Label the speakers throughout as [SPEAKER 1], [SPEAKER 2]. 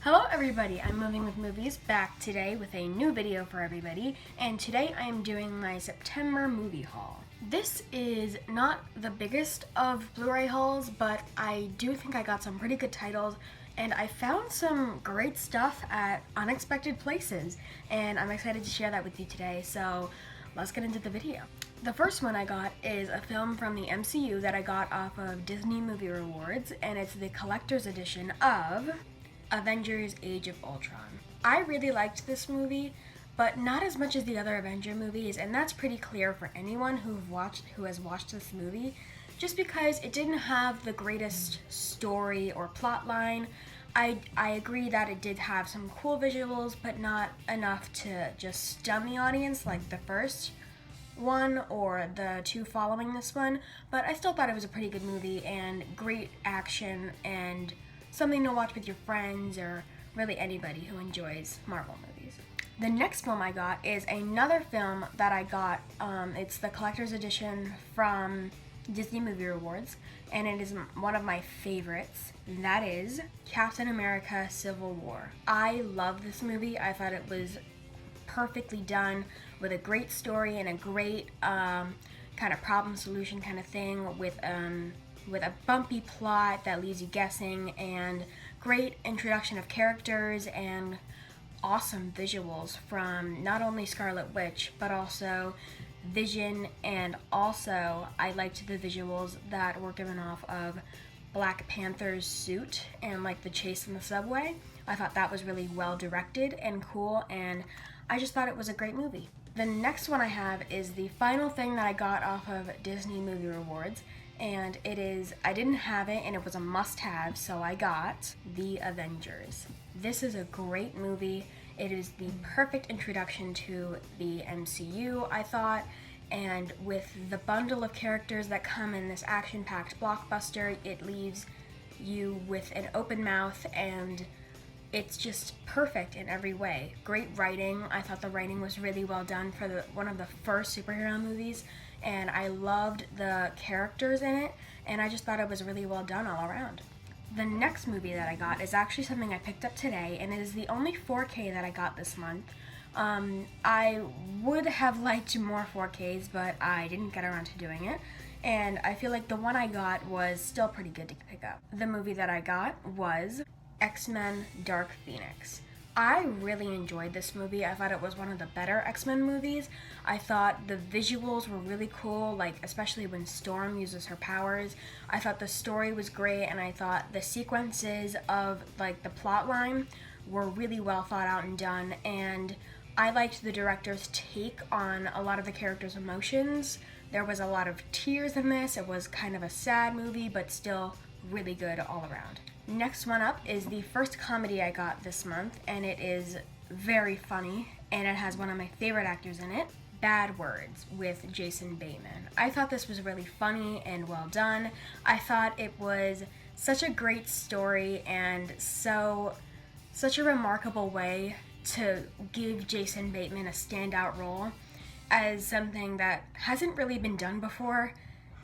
[SPEAKER 1] Hello everybody, I'm Moving with Movies back today with a new video for everybody, and today I am doing my September movie haul. This is not the biggest of Blu-ray hauls, but I do think I got some pretty good titles, and I found some great stuff at unexpected places, and I'm excited to share that with you today, so let's get into the video. The first one I got is a film from the MCU that I got off of Disney Movie Rewards, and it's the collector's edition of Avengers Age of Ultron. I really liked this movie, but not as much as the other Avenger movies, and that's pretty clear for anyone who has watched this movie, just because it didn't have the greatest story or plot line. I agree that it did have some cool visuals, but not enough to just stun the audience like the first one or the two following this one, but I still thought it was a pretty good movie and great action and something to watch with your friends or really anybody who enjoys Marvel movies. The next film I got is another film that I got. It's the collector's edition from Disney Movie Rewards, and it is one of my favorites. That is Captain America: Civil War. I love this movie. I thought it was perfectly done with a great story and a great kind of problem solution kind of thing with a bumpy plot that leaves you guessing, and great introduction of characters and awesome visuals from not only Scarlet Witch but also Vision, and also I liked the visuals that were given off of Black Panther's suit and like the chase in the subway. I thought that was really well directed and cool, and I just thought it was a great movie. The next one I have is the final thing that I got off of Disney Movie Rewards, and it is, I didn't have it and it was a must-have, so I got The Avengers. This is a great movie. It is the perfect introduction to the MCU, I thought, and with the bundle of characters that come in this action-packed blockbuster, it leaves you with an open mouth, and it's just perfect in every way. Great writing. I thought the writing was really well done for one of the first superhero movies, and I loved the characters in it, and I just thought it was really well done all around. The next movie that I got is actually something I picked up today, and it is the only 4K that I got this month. I would have liked more 4Ks, but I didn't get around to doing it, and I feel like the one I got was still pretty good to pick up. The movie that I got was X-Men Dark Phoenix. I really enjoyed this movie. I thought it was one of the better X-Men movies. I thought the visuals were really cool, like especially when Storm uses her powers. I thought the story was great, and I thought the sequences of like the plot line were really well thought out and done, and I liked the director's take on a lot of the characters' emotions. There was a lot of tears in this. It was kind of a sad movie, but still really good all around. Next one up is the first comedy I got this month, and it is very funny, and it has one of my favorite actors in it, Bad Words, with Jason Bateman. I thought this was really funny and well done. I thought it was such a great story and such a remarkable way to give Jason Bateman a standout role as something that hasn't really been done before,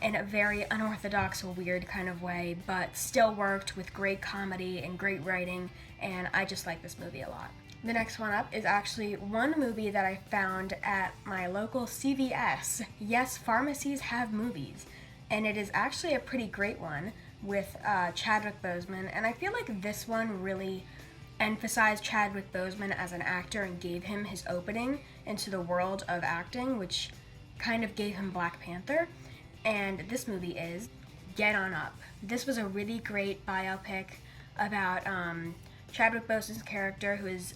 [SPEAKER 1] in a very unorthodox, weird kind of way, but still worked with great comedy and great writing, and I just like this movie a lot. The next one up is actually one movie that I found at my local CVS. Yes, pharmacies have movies, and it is actually a pretty great one with Chadwick Boseman, and I feel like this one really emphasized Chadwick Boseman as an actor and gave him his opening into the world of acting, which kind of gave him Black Panther. And this movie is Get On Up. This was a really great biopic about Chadwick Boseman's character, who is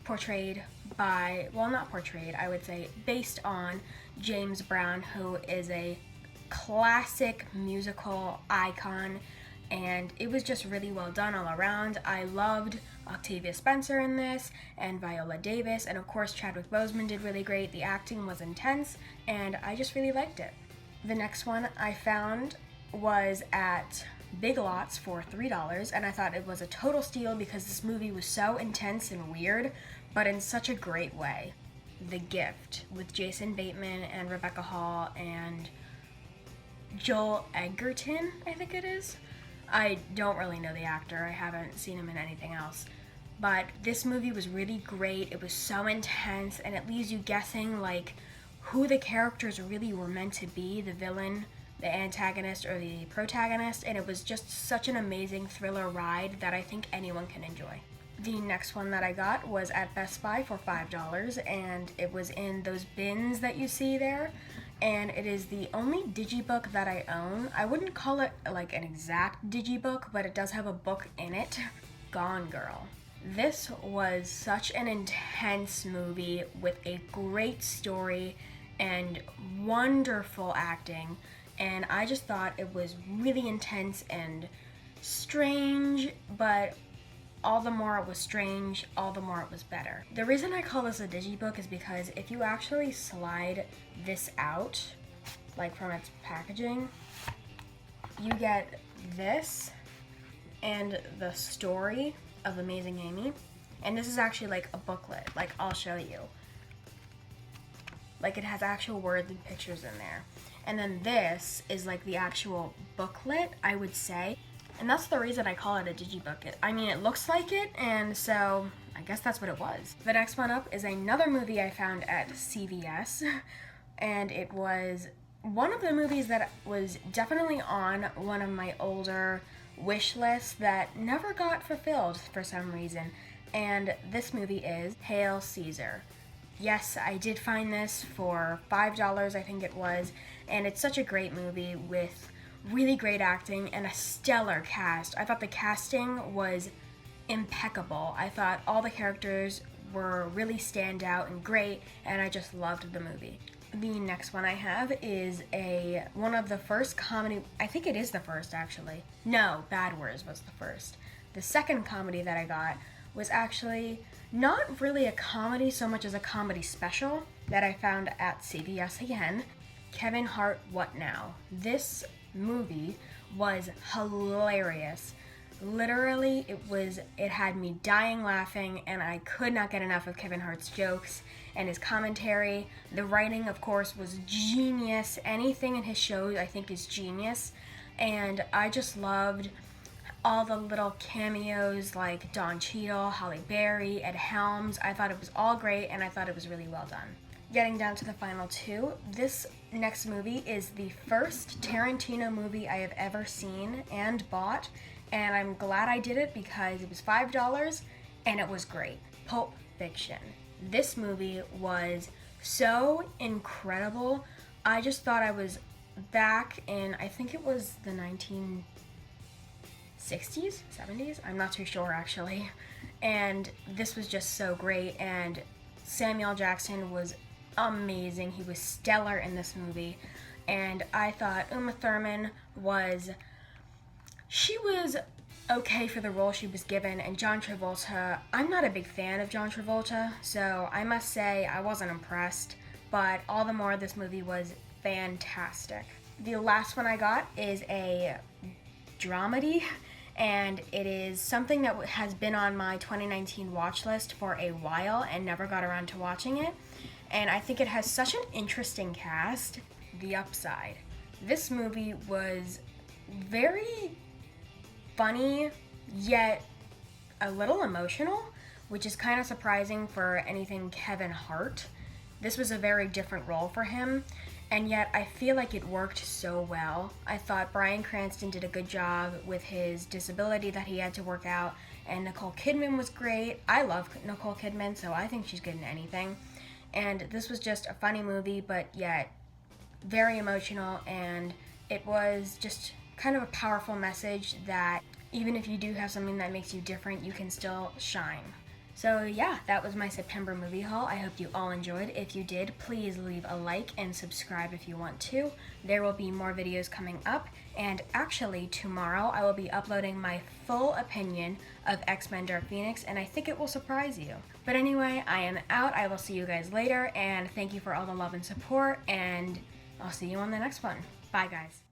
[SPEAKER 1] portrayed by, well, not portrayed, I would say, based on James Brown, who is a classic musical icon, and it was just really well done all around. I loved Octavia Spencer in this, and Viola Davis, and of course Chadwick Boseman did really great. The acting was intense, and I just really liked it. The next one I found was at Big Lots for $3, and I thought it was a total steal because this movie was so intense and weird, but in such a great way. The Gift, with Jason Bateman and Rebecca Hall and Joel Edgerton, I think it is. I don't really know the actor. I haven't seen him in anything else. but this movie was really great. It was so intense, and it leaves you guessing like who the characters really were meant to be, the villain, the antagonist, or the protagonist, and it was just such an amazing thriller ride that I think anyone can enjoy. The next one that I got was at Best Buy for $5, and it was in those bins that you see there, and it is the only digibook that I own. I wouldn't call it like an exact digibook, but it does have a book in it. Gone Girl. This was such an intense movie with a great story and wonderful acting, and I just thought it was really intense and strange, but all the more it was strange, all the more it was better. The reason I call this a digibook is because if you actually slide this out, like from its packaging, you get this and the story of Amazing Amy. And this is actually like a booklet, like I'll show you. Like it has actual words and pictures in there. And then this is like the actual booklet, I would say. And that's the reason I call it a digibook. I mean, it looks like it, and so I guess that's what it was. The next one up is another movie I found at CVS, and it was one of the movies that was definitely on one of my older wish lists that never got fulfilled for some reason, and this movie is Hail Caesar. Yes, I did find this for $5, I think it was, and it's such a great movie with really great acting and a stellar cast. I thought the casting was impeccable. I thought all the characters were really stand out and great, and I just loved the movie. The next one I have is one of the first comedy, I think it is the first actually. No, Bad Words was the first. The second comedy that I got was actually not really a comedy so much as a comedy special that I found at CVS again. Kevin Hart, What Now? This movie was hilarious. Literally, it had me dying laughing, and I could not get enough of Kevin Hart's jokes and his commentary. The writing, of course, was genius. Anything in his shows, I think, is genius. And I just loved all the little cameos like Don Cheadle, Halle Berry, Ed Helms. I thought it was all great, and I thought it was really well done. Getting down to the final two, this next movie is the first Tarantino movie I have ever seen and bought, and I'm glad I did it because it was $5 and it was great. Pulp Fiction. This movie was so incredible. I just thought I was back in, I think it was the 1960s, 70s? I'm not too sure actually. And this was just so great, and Samuel Jackson was amazing. He was stellar in this movie, and I thought Uma Thurman was okay for the role she was given, and John Travolta, I'm not a big fan of John Travolta, so I must say I wasn't impressed, but all the more this movie was fantastic. The last one I got is a dramedy, and it is something that has been on my 2019 watch list for a while and never got around to watching it. And I think it has such an interesting cast. The Upside. This movie was very funny, yet a little emotional, which is kind of surprising for anything Kevin Hart. This was a very different role for him, and yet I feel like it worked so well. I thought Bryan Cranston did a good job with his disability that he had to work out, and Nicole Kidman was great. I love Nicole Kidman, so I think she's good in anything. And this was just a funny movie, but yet very emotional, and it was just kind of a powerful message that even if you do have something that makes you different, you can still shine. So yeah, that was my September movie haul. I hope you all enjoyed. If you did, please leave a like and subscribe if you want to. There will be more videos coming up, and actually tomorrow I will be uploading my full opinion of X-Men Dark Phoenix, and I think it will surprise you. But anyway, I am out. I will see you guys later, and thank you for all the love and support, and I'll see you on the next one. Bye guys.